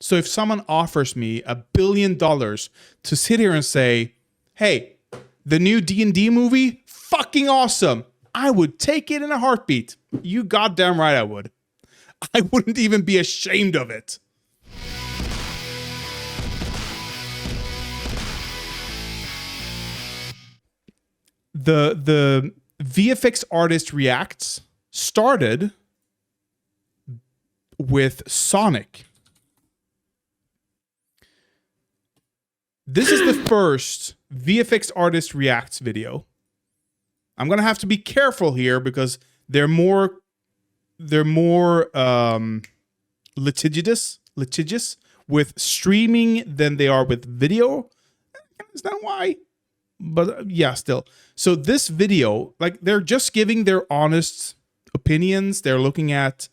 So if someone offers me $1 billion to sit here and say, hey, the new D&D movie, fucking awesome, I would take it in a heartbeat. You goddamn right I would. I wouldn't even be ashamed of it. The VFX artist reacts started with Sonic. This is the first VFX artist reacts video. I'm gonna have to be careful here because they're more litigious with streaming than they are with video. Is that why? But yeah, still. So this video, like, they're just giving their honest opinions. They're looking at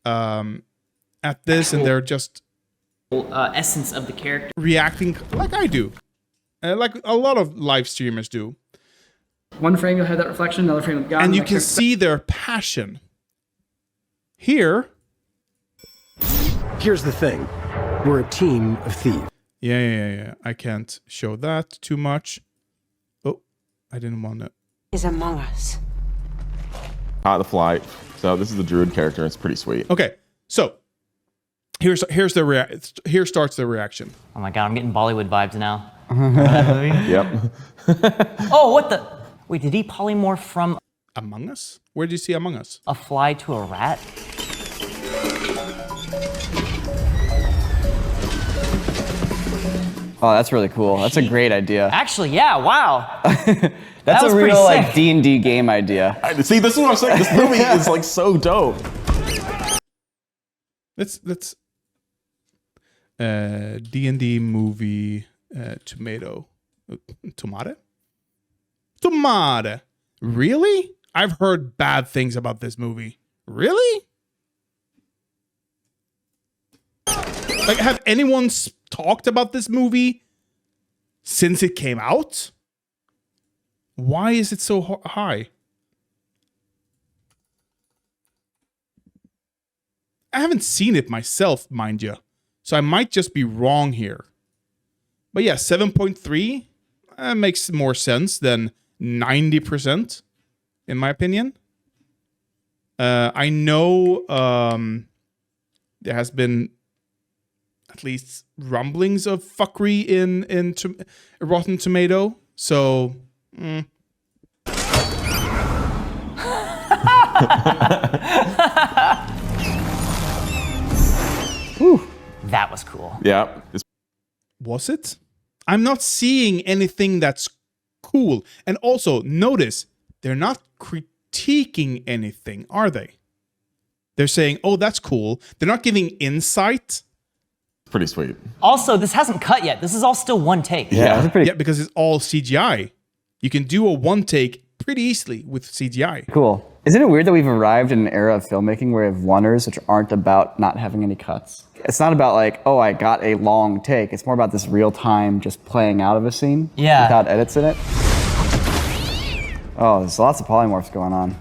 this, and they're just essence of the character, reacting like I do, like a lot of live streamers do. One frame you'll have that reflection, another frame gone. And you can see their passion. Here's the thing. We're a team of thieves. Yeah. I can't show that too much. Oh, I didn't want to. Is among us. The fly. So this is the druid character. It's pretty sweet. Okay, so here starts the reaction. Oh my god, I'm getting Bollywood vibes now. Yep. Oh, what the? Wait, did he polymorph from Among Us? Where did you see Among Us? a fly to a rat? Oh, that's really cool. That's a great idea. Actually, yeah, wow. That's was a pretty real like sick. D&D game idea. See, this is what I'm saying. This movie is like so dope. Let's D&D movie tomato. Really? I've heard bad things about this movie. Really? Like, have anyone talked about this movie since it came out? Why is it so high? I haven't seen it myself, mind you. So I might just be wrong here. But yeah, 7.3 makes more sense than 90%, in my opinion. I know there has been at least rumblings of fuckery in Rotten Tomato. So... That was cool. Yeah. Was it? I'm not seeing anything that's cool. And also, notice, they're not critiquing anything, are they? They're saying, oh, that's cool. They're not giving insight. Pretty sweet. Also, this hasn't cut yet. This is all still one take. Yeah, that's pretty Yeah, because it's all CGI. You can do a one take pretty easily with CGI. cool. Isn't it weird that we've arrived in an era of filmmaking where we have oneers which aren't about not having any cuts? It's not about like, oh, I got a long take. It's more about this real time just playing out of a scene Yeah. without edits in it. Oh, there's lots of polymorphs going on.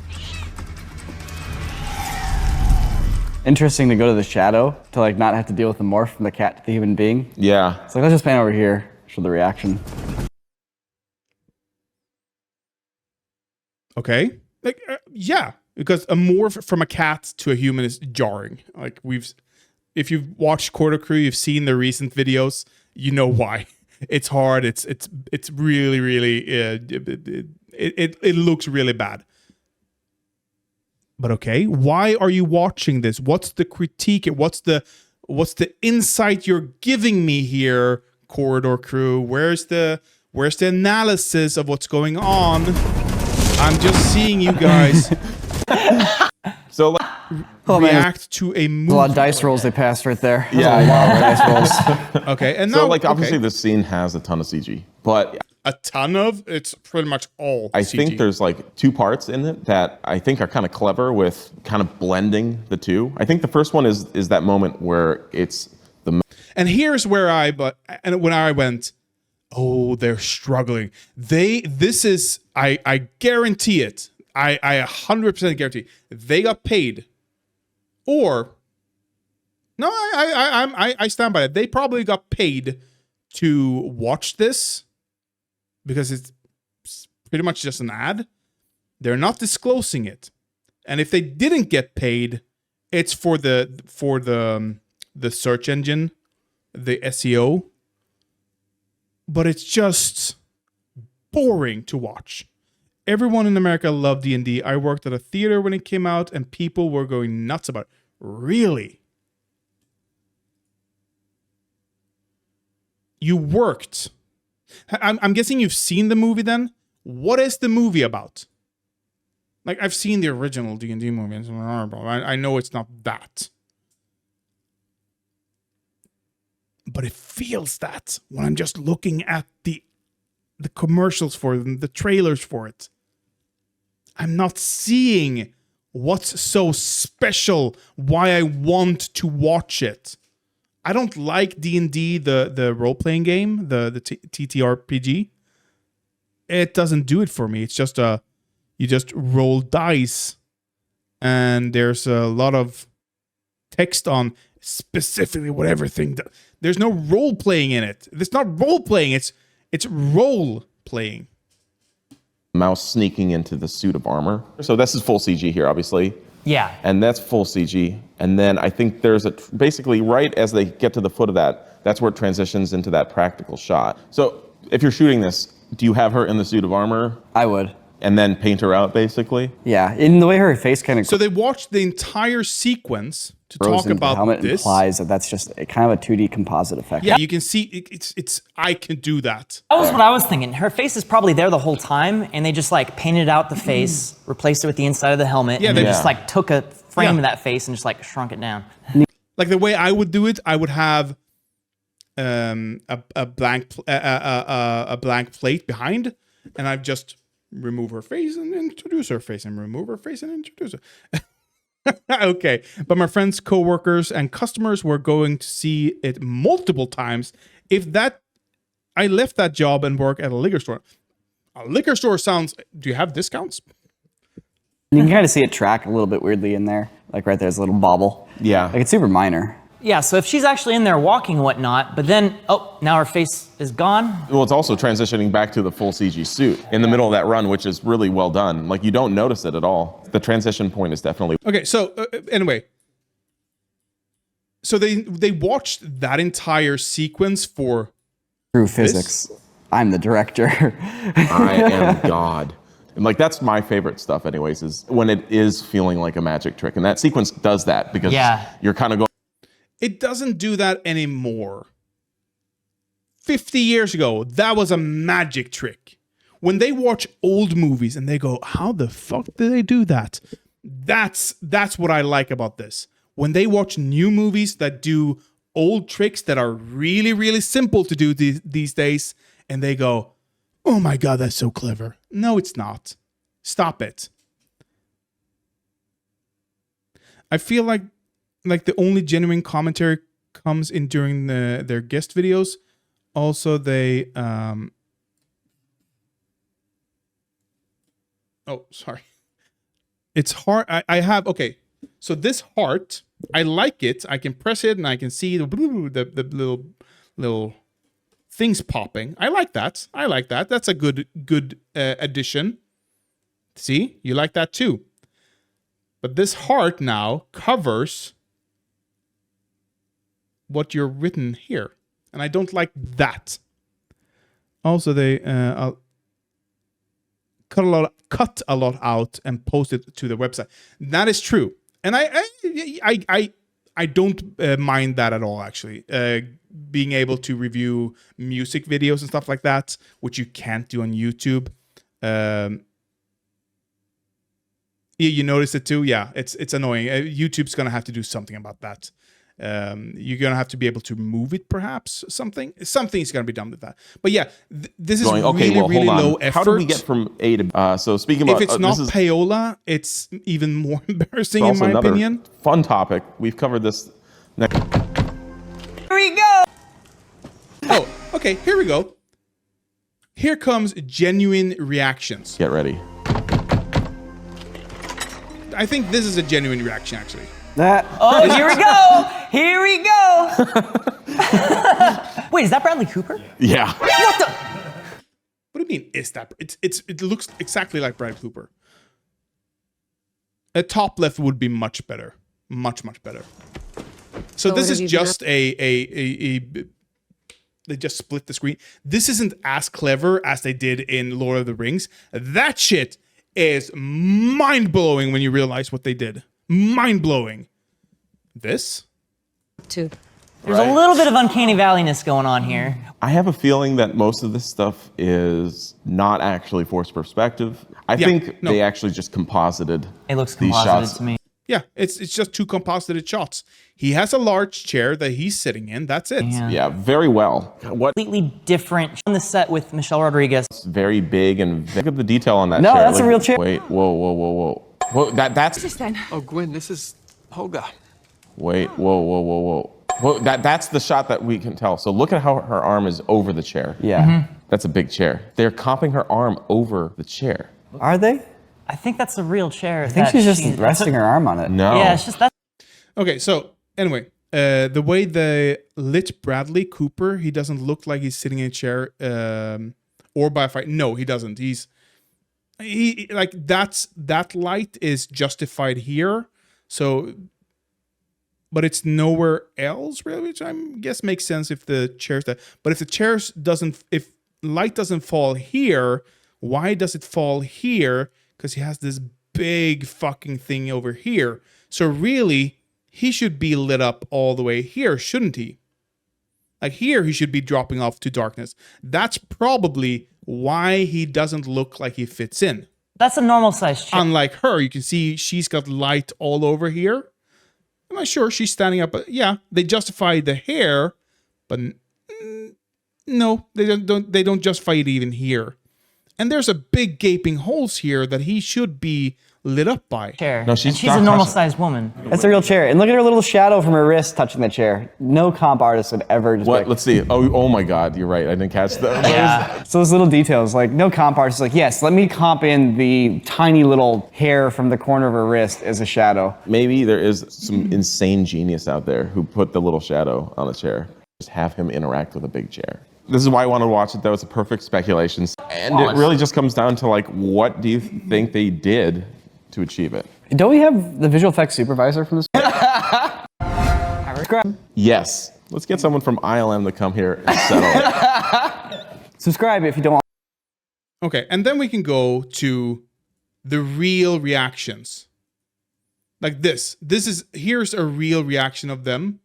Interesting to go to the shadow to like not have to deal with the morph from the cat to the human being. Yeah. It's like, let's just pan over here, show the reaction. Okay. Like, yeah, because a morph from a cat to a human is jarring. Like, if you've watched Quarter Crew, you've seen the recent videos, you know why. It's hard. It's really it looks really bad. But okay, why are you watching this? What's the critique? What's the insight you're giving me here, Corridor Crew? Where's the analysis of what's going on? I'm just seeing you guys So like, react to a movie. A lot of dice rolls they passed right there. That's Yeah. a lot of dice rolls. Okay, and so now, like obviously okay, this scene has a ton of CG, but a ton of it's pretty much all I CG. think there's like two parts in it that I think are kind of clever with kind of blending the two. I think the first one is that moment where it's the And here's where when I went, oh, they're struggling. I guarantee it. I 100% guarantee they got paid, or No, I stand by it. They probably got paid to watch this because it's pretty much just an ad. They're not disclosing it, and if they didn't get paid, it's for the search engine, the SEO. But it's just boring to watch. Everyone in America loved D&D. I worked at a theater when it came out, and people were going nuts about it. Really? You worked. I'm guessing you've seen the movie then? What is the movie about? Like, I've seen the original D&D movie. It's horrible. I know it's not that. But it feels that when I'm just looking at the commercials for them, the trailers for it. I'm not seeing what's so special, why I want to watch it. I don't like D&D, the role-playing game, the TTRPG. It doesn't do it for me. It's just you just roll dice, and there's a lot of text on specifically whatever thing. There's no role-playing in it. It's not role-playing. It's role-playing. Mouse sneaking into the suit of armor. So this is full CG here, obviously. Yeah. And that's full CG. And then I think there's basically right as they get to the foot of that, that's where it transitions into that practical shot. So if you're shooting this, do you have her in the suit of armor? I would. And then paint her out, basically? Yeah, in the way her face kind of So they watched the entire sequence to talk the about helmet this. implies that that's just a kind of a 2D composite effect. Yeah, you can see it's I can do that. That was what I was thinking. Her face is probably there the whole time, and they just like painted out the face, replaced it with the inside of the helmet, Yeah, and they- then just like took a frame Yeah. of that face and just like shrunk it down. Like the way I would do it, I would have a blank plate behind, and I'd just remove her face and introduce her face, and remove her face and introduce her. Okay, but my friends, coworkers, and customers were going to see it multiple times. If that, I left that job and work at a liquor store. A liquor store sounds. Do you have discounts? You can kind of see it track a little bit weirdly in there. Like right there's a little bobble. Yeah. Like it's super minor. Yeah, so if she's actually in there walking and whatnot, but then, oh, now her face is gone. Well, it's also transitioning back to the full CG suit in the middle of that run, which is really well done. Like, you don't notice it at all. The transition point is definitely... Okay, so anyway, so they watched that entire sequence for. Through physics. I'm the director. I am God. And like, that's my favorite stuff anyways, is when it is feeling like a magic trick. And that sequence does that because you're kind of going... It doesn't do that anymore. 50 years ago, that was a magic trick. When they watch old movies and they go, how the fuck did they do that? That's what I like about this. When they watch new movies that do old tricks that are really, really simple to do these days, and they go, oh my God, that's so clever. No, it's not. Stop it. I feel like the only genuine commentary comes in during their guest videos. Also, they oh, sorry. It's hard. I have, okay. So this heart, I like it. I can press it and I can see the little things popping. I like that. That's a good addition. See, you like that too. But this heart now covers what you're written here. And I don't like that. Also, they cut a lot out and post it to the website. That is true. And I don't mind that at all, actually. Being able to review music videos and stuff like that, which you can't do on YouTube. You notice it too? Yeah, it's annoying. YouTube's going to have to do something about that. You're going to have to be able to move it, perhaps. Something's going to be done with that. But yeah, this is really low effort. How do we get from A to so speaking about... If it's not payola, it's even more embarrassing, in my opinion. Fun topic. We've covered this. Here we go. Oh, okay, here we go. Here comes genuine reactions. Get ready. I think this is a genuine reaction, actually. Oh, here we go. Here we go. Wait, is that Bradley Cooper? Yeah. What the? What do you mean? Is that? It looks exactly like Bradley Cooper. A top left would be much better, much better. So this is just a they just split the screen. This isn't as clever as they did in Lord of the Rings. That shit is mind-blowing when you realize what they did. Mind-blowing. This? Two. There's a little bit of uncanny valleyness going on here. I have a feeling that most of this stuff is not actually forced perspective. I think they actually just composited It looks these composited shots. to me. Yeah, it's just two composited shots. He has a large chair that he's sitting in. That's it. Yeah, very well. What Completely different on the set with Michelle Rodriguez. very big and look at the detail on that No, chair. that's a real chair. Wait, whoa. That's Oh, Gwen, this is Holga. wait, whoa. Well, that's the shot that we can tell. So look at how her arm is over the chair. Yeah. That's a big chair. They're comping her arm over the chair. Are they? I think that's a real chair. I think she's just resting her arm on it. No. Yeah, it's just that. Okay, so anyway, the way they lit Bradley Cooper, he doesn't look like he's sitting in a chair or by a fight. No, he doesn't. He like that light is justified here. So, but it's nowhere else really, which I guess makes sense if the chair's there. But if light doesn't fall here, why does it fall here? Because he has this big fucking thing over here. So really, he should be lit up all the way here, shouldn't he? Like here, he should be dropping off to darkness. That's probably why he doesn't look like he fits in. That's a normal size chair. Unlike her, you can see she's got light all over here. I'm not sure she's standing up, but yeah, they justify the hair, but no, they don't justify it even here. And there's a big gaping holes here that he should be lit up by. Chair. No, she's And she's not a normal touching- sized woman. That's a real chair. And look at her little shadow from her wrist touching the chair. No comp artist would ever just What? Like, Let's see. Oh my God, you're right. I didn't catch that. Yeah. so those little details, like no comp artist is like, yes, let me comp in the tiny little hair from the corner of her wrist as a shadow. Maybe there is some insane genius out there who put the little shadow on a chair. Just have him interact with a big chair. This is why I want to watch it, though. It's a perfect speculation. And it really just comes down to, like, what do you think they did to achieve it? Don't we have the visual effects supervisor from this? Yes. Let's get someone from ILM to come here and settle it. Subscribe if you don't want. Okay, and then we can go to the real reactions. Like this. Here's a real reaction of them.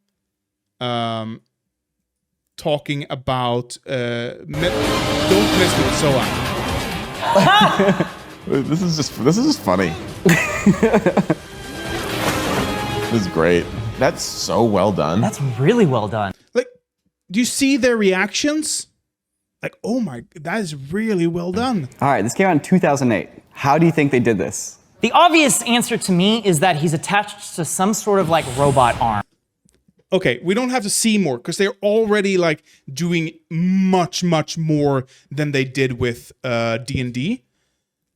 Talking about don't mess with Soa. This is just funny. This is great. That's so well done. That's really well done. Like, do you see their reactions? Like, oh my, that is really well done. All right, this came out in 2008. How do you think they did this? The obvious answer to me is that he's attached to some sort of like robot arm. Okay, we don't have to see more because they're already like doing much more than they did with D&D.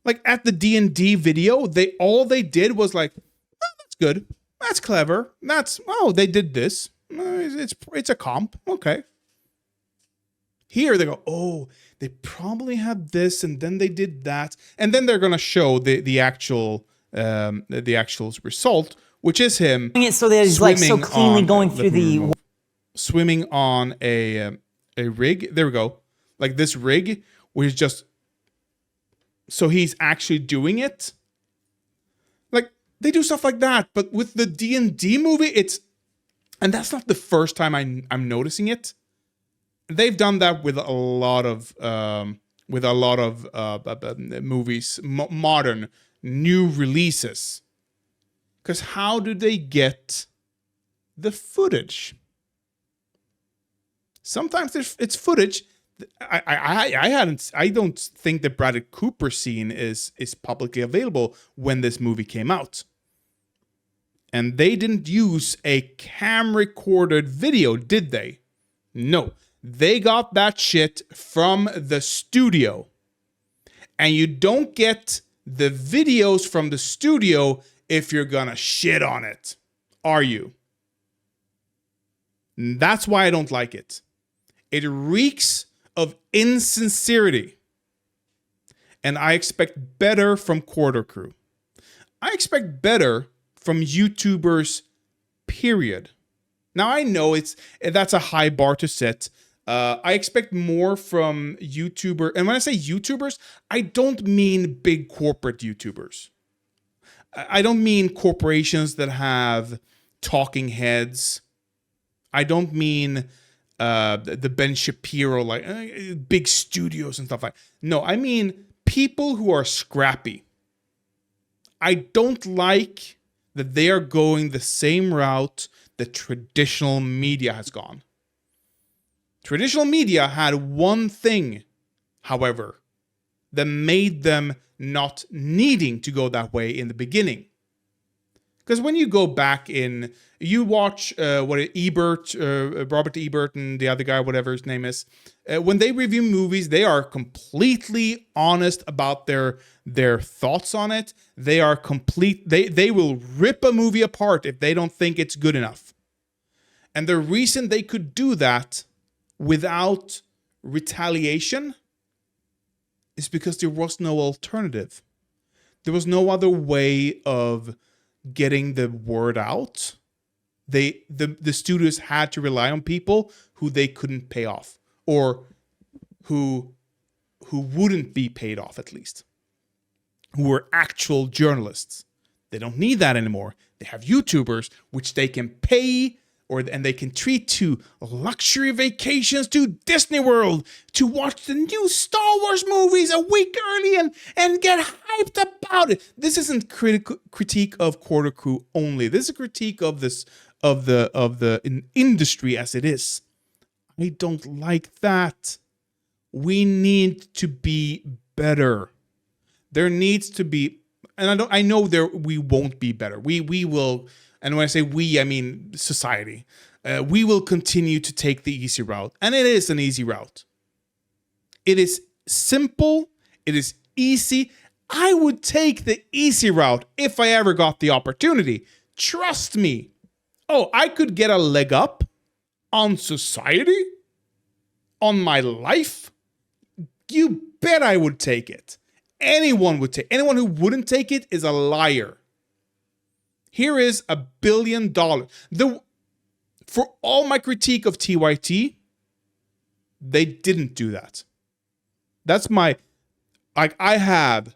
Like at the D&D video, all they did was like, oh, that's good, that's clever, they did this. It's a comp, okay. Here they go, oh, they probably had this, and then they did that, and then they're gonna show the actual result, which is him Doing it so that he's like so swimming cleanly on- going through the. swimming on a rig. There we go. Like this rig, which is just so he's actually doing it. Like they do stuff like that, but with the D&D movie, and that's not the first time I'm noticing it. They've done that with a lot of movies, modern new releases. Because how do they get the footage? Sometimes it's footage. I don't think the Bradley Cooper scene is publicly available when this movie came out. And they didn't use a cam recorded video, did they? No. They got that shit from the studio. And you don't get the videos from the studio if you're gonna shit on it. are you? That's why I don't like it. It reeks of insincerity. And I expect better from Quarter Crew. I expect better from YouTubers, period. Now I know that's a high bar to set. I expect more from YouTuber. And when I say YouTubers, I don't mean big corporate YouTubers. I don't mean corporations that have talking heads. I don't mean the Ben Shapiro, like big studios and stuff like that. No, I mean people who are scrappy. I don't like that they are going the same route that traditional media has gone. Traditional media had one thing, however, that made them not needing to go that way in the beginning. Because when you go back you watch Robert Ebert and the other guy, whatever his name is, when they review movies, they are completely honest about their thoughts on it. They are they will rip a movie apart if they don't think it's good enough. And the reason they could do that without retaliation is because there was no alternative. There was no other way of getting the word out. The studios had to rely on people who they couldn't pay off, or who wouldn't be paid off, at least, who were actual journalists. They don't need that anymore. They have YouTubers which they can pay, and they can treat to luxury vacations to Disney World to watch the new Star Wars movies a week early and get hyped about it. This isn't critique of Quarter Crew only. This is a critique of the industry as it is. I don't like that. We need to be better. There needs to be, and I know we won't be better. We will. And when I say we, I mean society. We will continue to take the easy route. And it is an easy route. It is simple. It is easy. I would take the easy route if I ever got the opportunity. Trust me. Oh, I could get a leg up on society? On my life? You bet I would take it. Anyone would take. Anyone who wouldn't take it is a liar. Here is $1 billion. For all my critique of TYT, they didn't do that. That's I have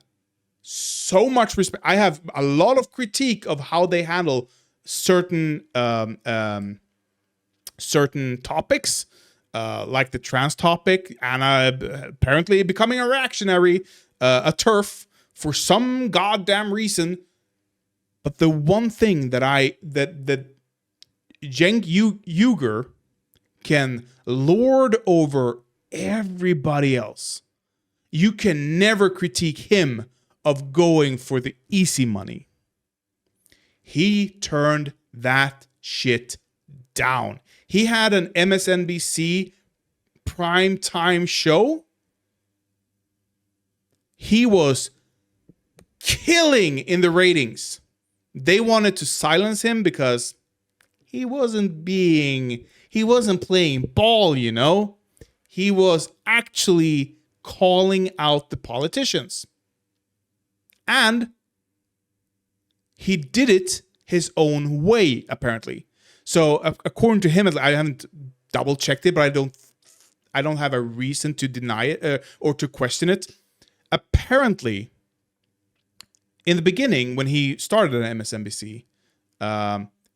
so much respect. I have a lot of critique of how they handle certain topics, like the trans topic, Anna apparently becoming a reactionary, a TERF for some goddamn reason. But the one thing that Cenk Uygur can lord over everybody else, you can never critique him of going for the easy money. He turned that shit down. He had an MSNBC primetime show. He was killing in the ratings. They wanted to silence him because he wasn't playing ball, you know? He was actually calling out the politicians. And he did it his own way, apparently. So according to him, I haven't double checked it, but I don't have a reason to deny it or to question it. Apparently, in the beginning, when he started at MSNBC,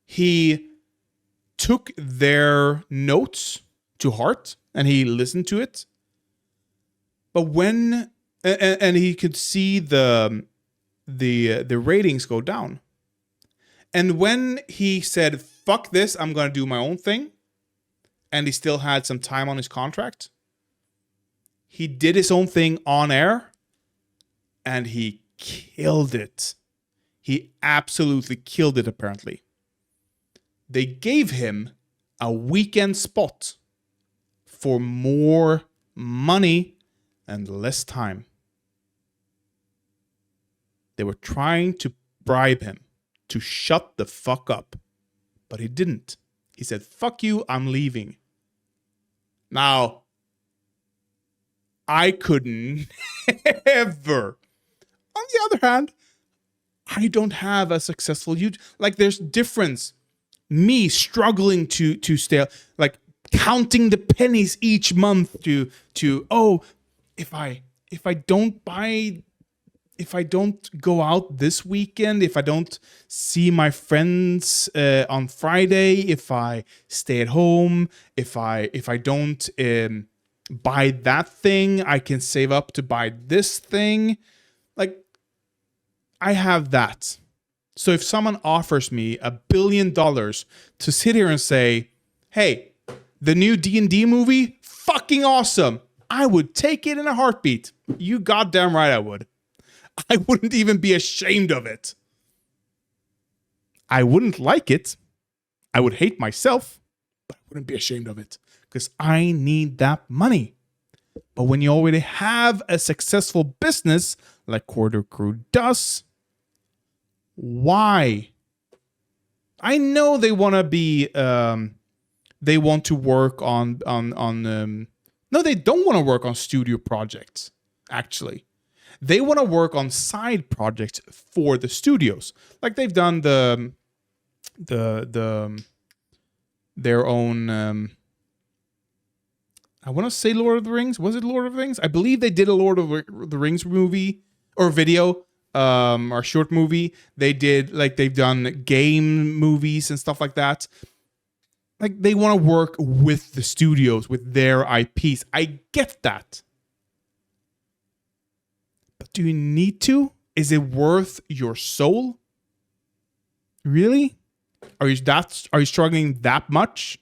he took their notes to heart and he listened to it. But when he could see the ratings go down, and when he said, "Fuck this, I'm gonna do my own thing," and he still had some time on his contract, he did his own thing on air, and he killed it. He absolutely killed it, apparently. They gave him a weekend spot for more money and less time. They were trying to bribe him to shut the fuck up. But he didn't. He said, fuck you, I'm leaving. Now, I could never. On the other hand, I don't have a successful YouTube. Like, there's difference. Me struggling to stay, like counting the pennies each month to oh, if I don't go out this weekend, if I don't see my friends on Friday, if I stay at home, if I don't buy that thing, I can save up to buy this thing. Like, I have that. So if someone offers me $1 billion to sit here and say, hey, the new D&D movie, fucking awesome, I would take it in a heartbeat. You goddamn right I would. I wouldn't even be ashamed of it. I wouldn't like it. I would hate myself, but I wouldn't be ashamed of it because I need that money. But when you already have a successful business like Corridor Crew does, why? I know they want to be, they want to work on no, they don't want to work on studio projects, actually. They want to work on side projects for the studios. Like they've done their own, I want to say Lord of the Rings. Was it Lord of the Rings? I believe they did a Lord of the Rings movie or video, or short movie. They did, like, they've done game movies and stuff like that. Like, they want to work with the studios, with their IPs. I get that. But do you need to? Is it worth your soul? Really? Are you struggling that much?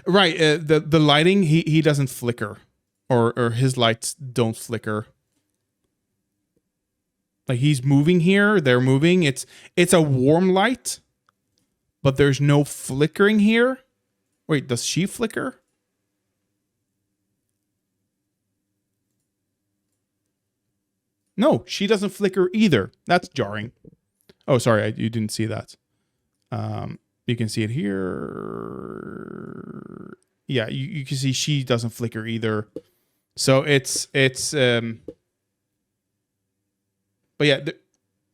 Right, the lighting, he doesn't flicker. Or his lights don't flicker. Like, he's moving here, they're moving. It's a warm light, but there's no flickering here. Wait, does she flicker? No, she doesn't flicker either. That's jarring. Oh, sorry, you didn't see that. You can see it here. Yeah, you can see she doesn't flicker either. So it's but yeah,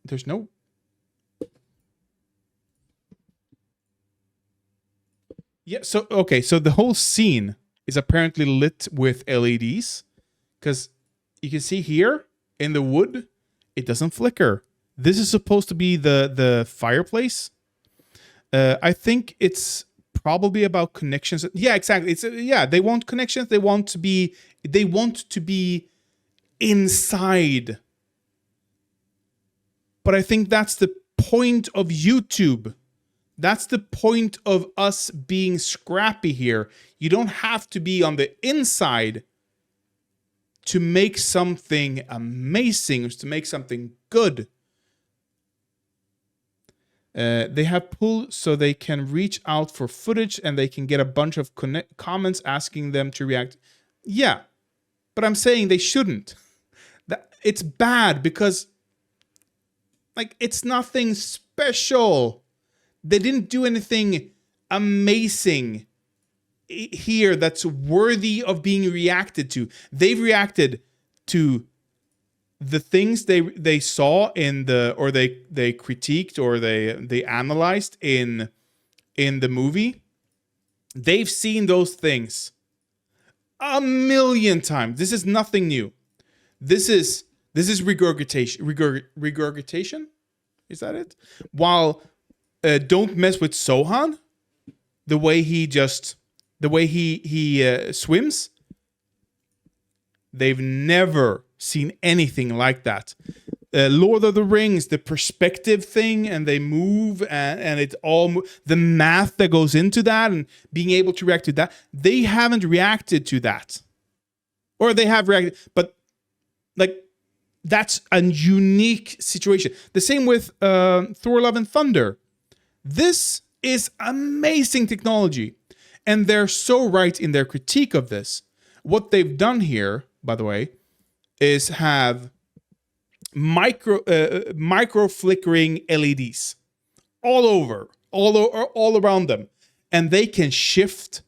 there's no. Yeah, so okay, so the whole scene is apparently lit with LEDs, because you can see here in the wood, it doesn't flicker. This is supposed to be the fireplace. I think it's probably about connections. Yeah, exactly. It's they want connections. They want to be inside. But I think that's the point of YouTube. That's the point of us being scrappy here. You don't have to be on the inside to make something amazing, or to make something good. They have pull so they can reach out for footage, and they can get a bunch of comments asking them to react. Yeah, but I'm saying they shouldn't. It's bad because, like, it's nothing special. They didn't do anything amazing here that's worthy of being reacted to. They've reacted to the things they saw in the, or they critiqued, or they analyzed in the movie. They've seen those things a million times. This is nothing new. This is regurgitation. Regurgitation? Is that it? While Don't Mess with Sohan, the way he swims, they've never seen anything like that. Lord of the Rings, the perspective thing, and they move, and it's all the math that goes into that, and being able to react to that. They haven't reacted to that, or they have reacted, but like, that's a unique situation. The same with Thor: Love and Thunder. This is amazing technology, and they're so right in their critique of this. What they've done here, by the way, is have micro flickering LEDs all over, all around them, and they can shift.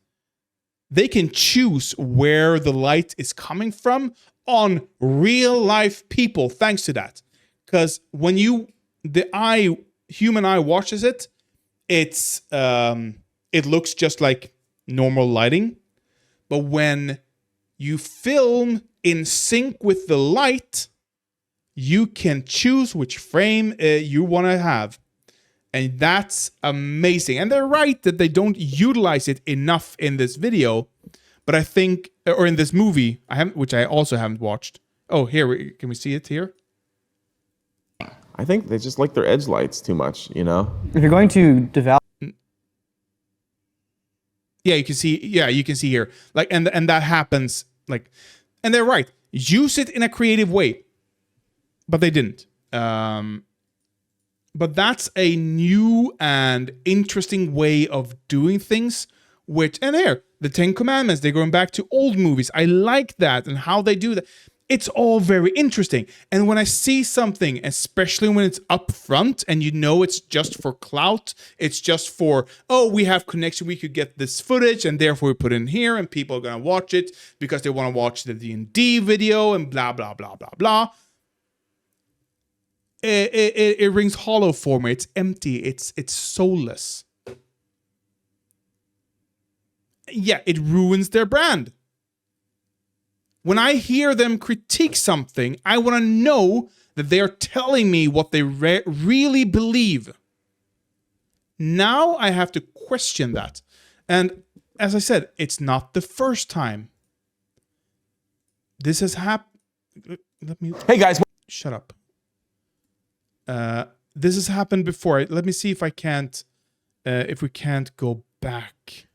They can choose where the light is coming from on real life people. Thanks to that, because when human eye watches it, it looks just like normal lighting, but when you film in sync with the light, you can choose which frame you want to have. And that's amazing. And they're right that they don't utilize it enough in this video, but I think, or in this movie, which I also haven't watched. Oh, here, can we see it here? I think they just like their edge lights too much, you know? If you're going to develop, Yeah, you can see. Yeah, you can see here. Like, and that happens. Like, and they're right. Use it in a creative way, but they didn't. But that's a new and interesting way of doing things. And here, the Ten Commandments, they're going back to old movies. I like that and how they do that. It's all very interesting. And when I see something, especially when it's up front and you know it's just for clout, it's just for, oh, we have connection, we could get this footage and therefore we put it in here and people are going to watch it because they want to watch the D&D video and blah, blah, blah, blah, blah. It rings hollow for me. It's empty. It's soulless. Yeah, it ruins their brand. When I hear them critique something, I want to know that they are telling me what they really believe. Now I have to question that. And as I said, it's not the first time. This has happened. Let me. Hey guys. Shut up. This has happened before. Let me see if I can't. If we can't go back.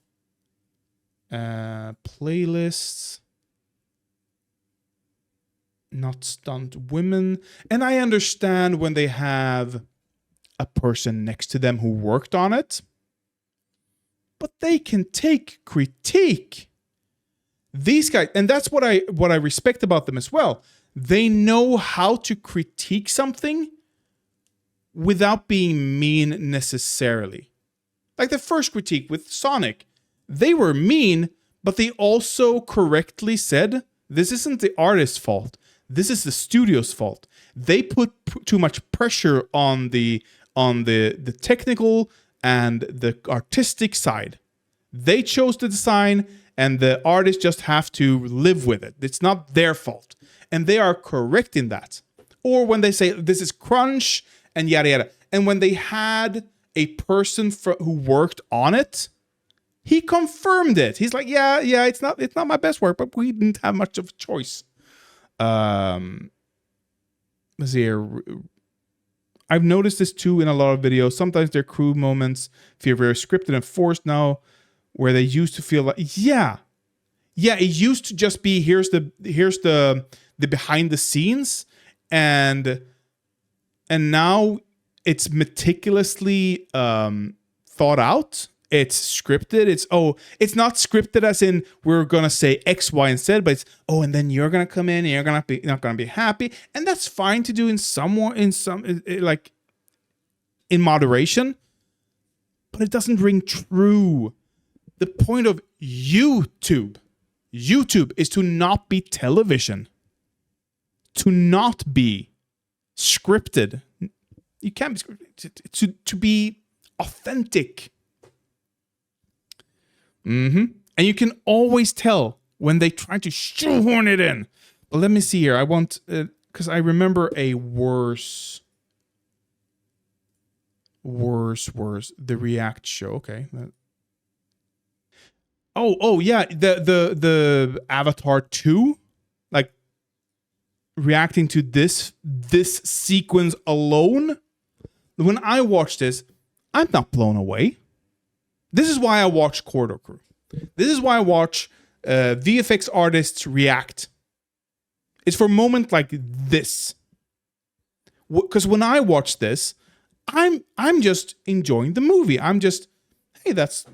Playlists. Not stunt women. And I understand when they have a person next to them who worked on it. But they can take critique. These guys, and that's what I respect about them as well. They know how to critique something without being mean necessarily. Like the first critique with Sonic. They were mean, but they also correctly said, this isn't the artist's fault. This is the studio's fault. They put too much pressure on the technical and the artistic side. They chose the design, and the artists just have to live with it. It's not their fault. And they are correct in that. Or when they say, this is crunch, and yada yada. And when they had a person who worked on it, he confirmed it. He's like, yeah, it's not my best work, but we didn't have much of a choice. Let's see here. I've noticed this too in a lot of videos. Sometimes their crew moments feel very scripted and forced now, where they used to feel like, yeah, it used to just be here's the behind the scenes, and now it's meticulously thought out. It's scripted. It's not scripted as in we're gonna say X, Y, and Z, but it's and then you're gonna come in and you're not gonna be happy, and that's fine to do in moderation, but it doesn't ring true. The point of YouTube is to not be television, to not be scripted. You can't be scripted, to be authentic. And you can always tell when they try to shoehorn it in. But let me see here. I want, because I remember a worse. The React show. Okay. Oh yeah. The Avatar 2, like reacting to this sequence alone. When I watch this, I'm not blown away. This is why I watch Corridor Crew. This is why I watch VFX artists react. It's for a moment like this. Because when I watch this, I'm just enjoying the movie. I'm just, hey, that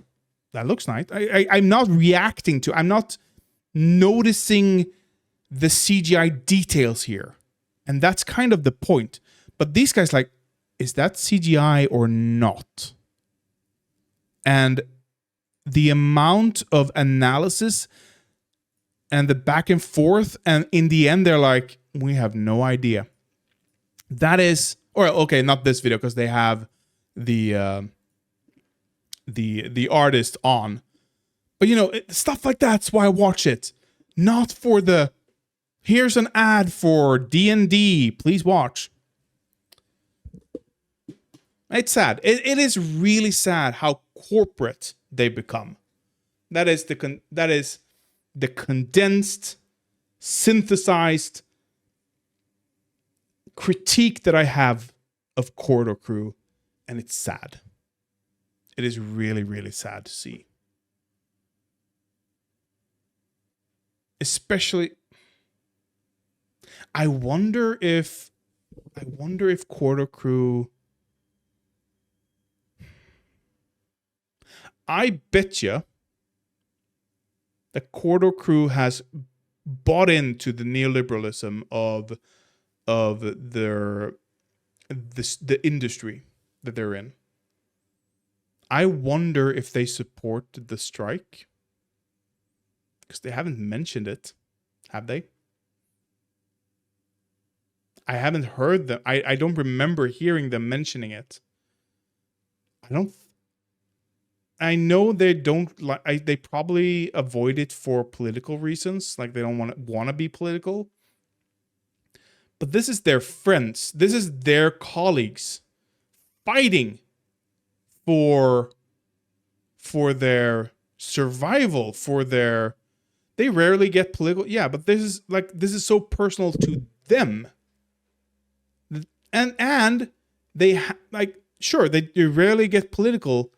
looks nice. I'm not reacting to. I'm not noticing the CGI details here. And that's kind of the point. But these guys like, is that CGI or not? And the amount of analysis and the back and forth, and in the end, they're like, we have no idea. That is, or okay, not this video because they have the artist on, but you know, stuff like that's why I watch it, not for the here's an ad for D&D, please watch. It's sad. It is really sad how corporate they become. That is the condensed, synthesized critique that I have of Corridor Crew, and it's sad. It is really, really sad to see. Especially, I wonder if Corridor Crew, I bet you that Corridor Crew has bought into the neoliberalism of the industry that they're in. I wonder if they support the strike, because they haven't mentioned it, have they? I haven't heard them. I don't remember hearing them mentioning it. I know they don't like. They probably avoid it for political reasons, like they don't want to be political. But this is their friends. This is their colleagues fighting for their survival, for their. They rarely get political. Yeah, but this is so personal to them. And they sure they rarely get political.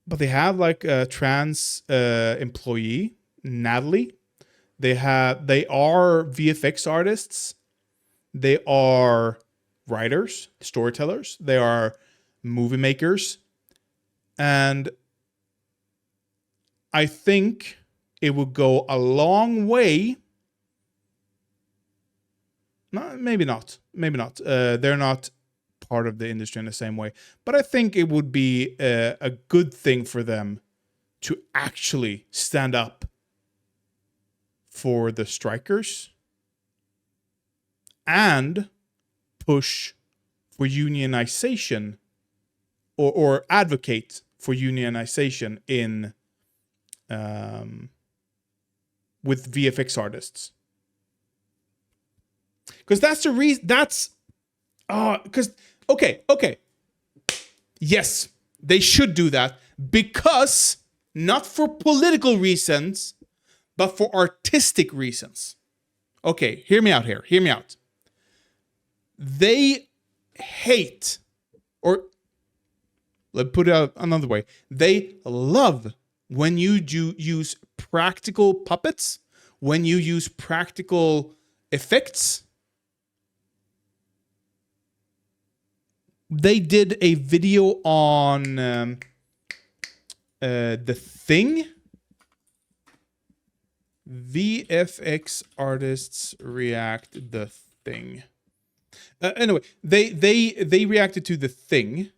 But they have like a trans employee, Natalie. They are VFX artists. They are writers, storytellers. They are movie makers. And I think it would go a long way. No, maybe not. Maybe not. They're not part of the industry in the same way. But I think it would be a good thing for them to actually stand up for the strikers and push for unionization or advocate for unionization in with VFX artists. Because that's the reason. Because okay. Yes, they should do that because not for political reasons, but for artistic reasons. Okay, hear me out here. Hear me out. They hate, or let's put it out another way. They love when you do use practical puppets, when you use practical effects. They did a video on The Thing. VFX artists react The Thing. Anyway, they reacted to The Thing,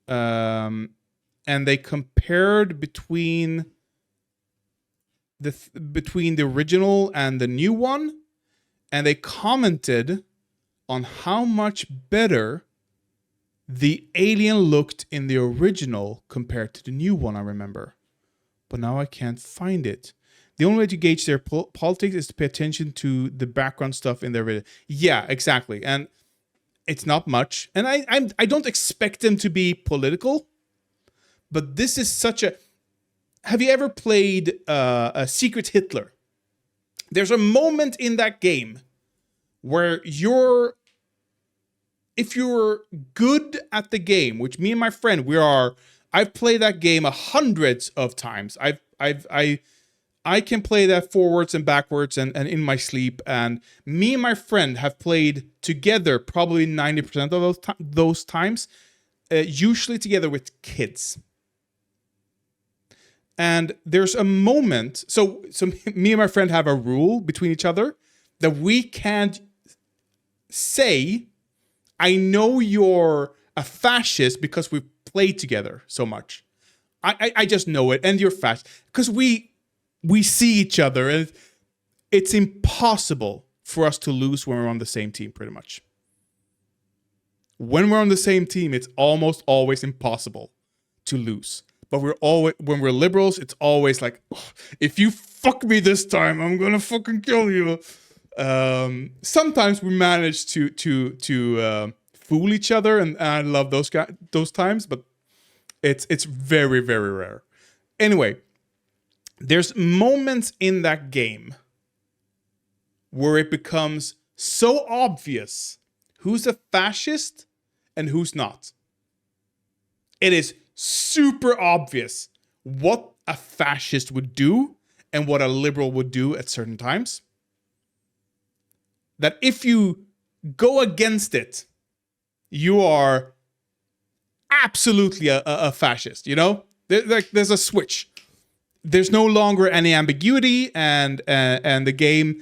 and they compared between the original and the new one, and they commented on how much better the alien looked in the original compared to the new one, I remember. But now I can't find it. The only way to gauge their politics is to pay attention to the background stuff in their video. Yeah, exactly. And it's not much. And I don't expect them to be political. But this is such a... Have you ever played a Secret Hitler? There's a moment in that game where if you're good at the game, which me and my friend, I've played that game hundreds of times. I can play that forwards and backwards and in my sleep. And me and my friend have played together probably 90% of those times, usually together with kids. And there's a moment, so me and my friend have a rule between each other that we can't say, I know you're a fascist because we've played together so much. I just know it, and you're fascist. Because we see each other, and it's impossible for us to lose when we're on the same team, pretty much. When we're on the same team, it's almost always impossible to lose. But when we're liberals, it's always like, oh, if you fuck me this time, I'm gonna fucking kill you. Sometimes we manage to fool each other, and I love those times, but it's very, very rare. Anyway, there's moments in that game where it becomes so obvious who's a fascist and who's not. It is super obvious what a fascist would do and what a liberal would do at certain times. That if you go against it, you are absolutely a fascist, you know? There's a switch. There's no longer any ambiguity, and the game,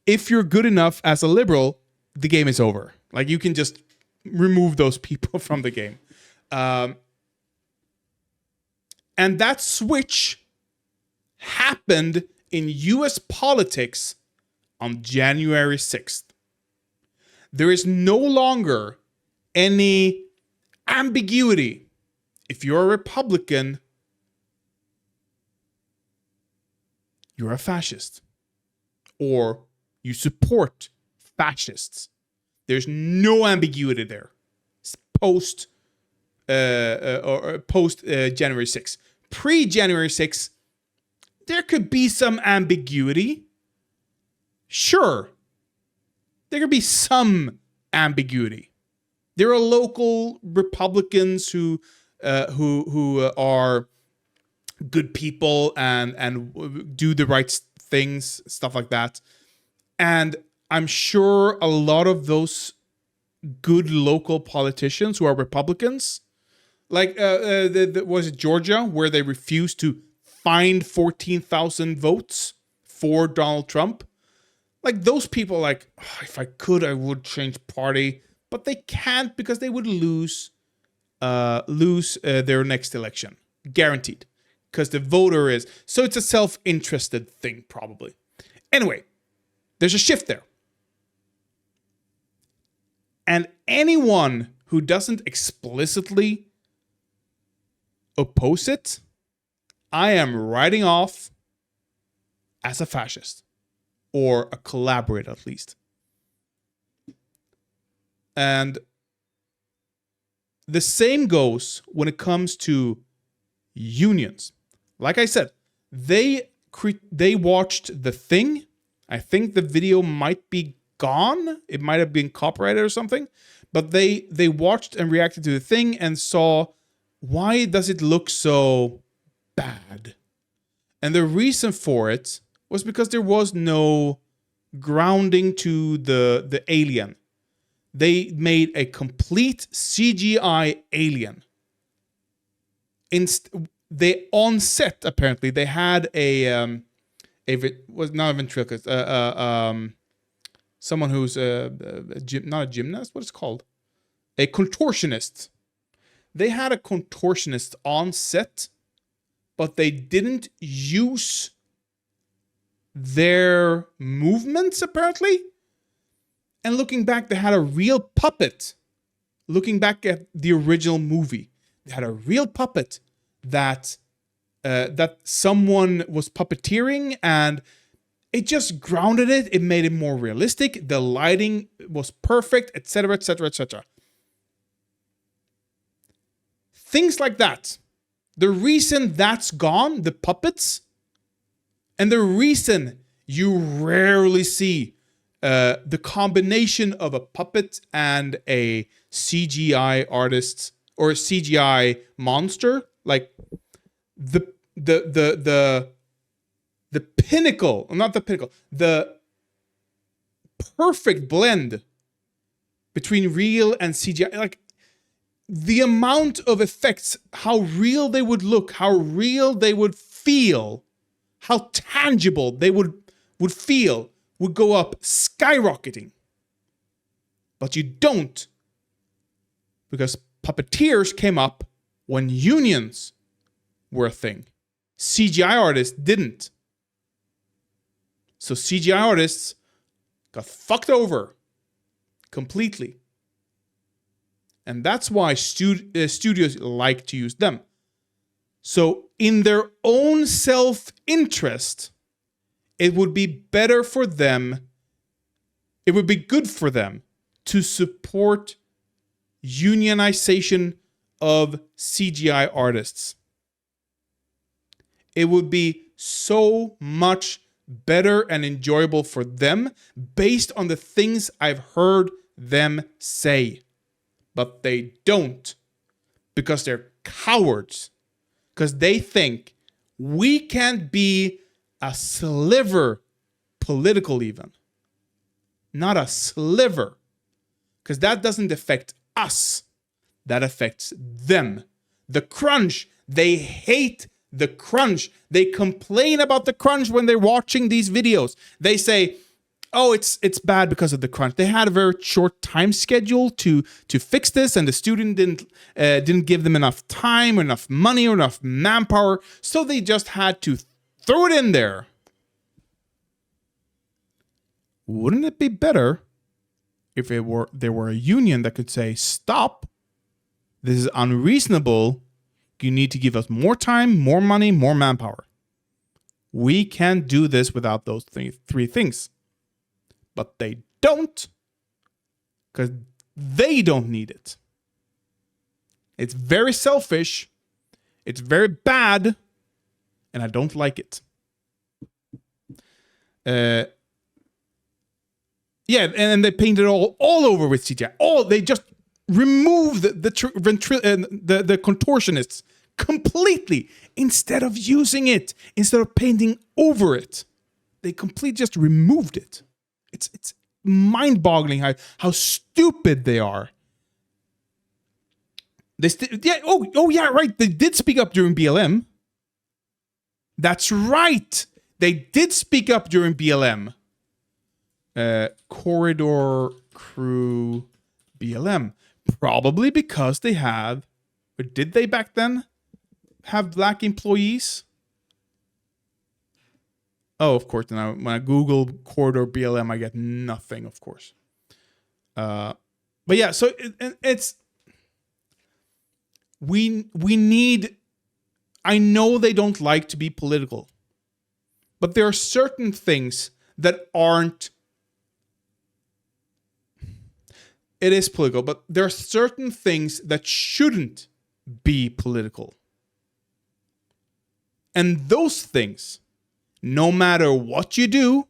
if you're good enough as a liberal, the game is over. Like, you can just remove those people from the game. And that switch happened in US politics on January 6th. There is no longer any ambiguity. If you're a Republican, you're a fascist. Or you support fascists. There's no ambiguity there. It's post January 6th. Pre-January 6th, there could be some ambiguity. Sure. There could be some ambiguity. There are local Republicans who are good people and do the right things, stuff like that. And I'm sure a lot of those good local politicians who are Republicans, like was it Georgia, where they refused to find 14,000 votes for Donald Trump? Like, those people, like, oh, if I could, I would change party, but they can't because they would lose their next election, guaranteed, because the voter is. So it's a self-interested thing, probably. Anyway, there's a shift there. And anyone who doesn't explicitly oppose it, I am writing off as a fascist. Or a collaborator, at least. And the same goes when it comes to unions. Like I said, they watched The Thing. I think the video might be gone. It might have been copyrighted or something. But they watched and reacted to The Thing and saw, why does it look so bad? And the reason for it was because there was no grounding to the alien. They made a complete CGI alien. They on set, apparently, they had was not a ventriloquist, someone who's not a gymnast. What is it called? A contortionist. They had a contortionist on set, but they didn't use their movements, apparently. And looking back, they had a real puppet. Looking back at the original movie, they had a real puppet that someone was puppeteering, and it just grounded it. It made it more realistic. The lighting was perfect, etc., etc., etc. Things like that. The reason that's gone, the puppets, and the reason you rarely see the combination of a puppet and a CGI artist or a CGI monster, like the pinnacle, not the pinnacle, the perfect blend between real and CGI, like the amount of effects, how real they would look, how real they would feel, how tangible they would feel, would go up skyrocketing. But you don't. Because puppeteers came up when unions were a thing. CGI artists didn't. So CGI artists got fucked over completely. And that's why studios like to use them. So in their own self-interest, it would be better for them, it would be good for them to support unionization of CGI artists. It would be so much better and enjoyable for them based on the things I've heard them say. But they don't, because they're cowards. Because they think we can't be a sliver political even. Not a sliver. Because that doesn't affect us. That affects them. The crunch, they hate the crunch. They complain about the crunch when they're watching these videos. They say, oh, it's bad because of the crunch. They had a very short time schedule to fix this, and the student didn't give them enough time or enough money or enough manpower, so they just had to throw it in there. Wouldn't it be better if there were a union that could say, stop, this is unreasonable, you need to give us more time, more money, more manpower. We can't do this without those three things. But they don't, because they don't need it. It's very selfish, it's very bad, and I don't like it. Yeah, and they paint it all over with CGI. They just remove the contortionists completely instead of using it, instead of painting over it. They completely just removed it. It's mind-boggling how stupid they are. Yeah, right. They did speak up during BLM. That's right. They did speak up during BLM. Corridor Crew BLM. Probably because they have, or did they back then have black employees? Oh, of course. Now, when I Google Corridor BLM, I get nothing, of course. But yeah, so it's... We need... I know they don't like to be political. But there are certain things that aren't... It is political, but there are certain things that shouldn't be political. And those things... No matter what you do,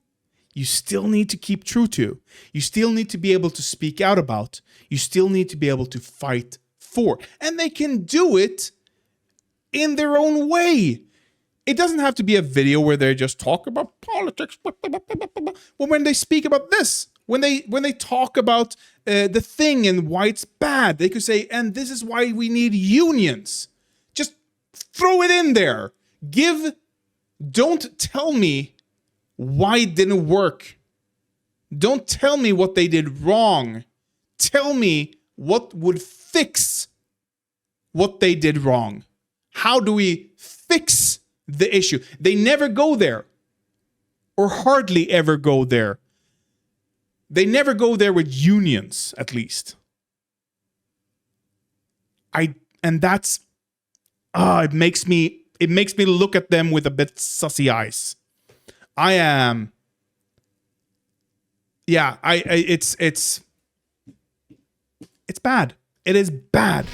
you still need to keep true to. You still need to be able to speak out about. You still need to be able to fight for. And they can do it in their own way. It doesn't have to be a video where they just talk about politics. Well, when they speak about this, when they talk about the thing and why it's bad, they could say, and this is why we need unions. Just throw it in there. Don't tell me why it didn't work. Don't tell me what they did wrong. Tell me what would fix what they did wrong. How do we fix the issue? They never go there, or hardly ever go there. They never go there with unions, at least. And that's it makes me look at them with a bit sussy eyes. I am. Yeah, it's bad. It is bad.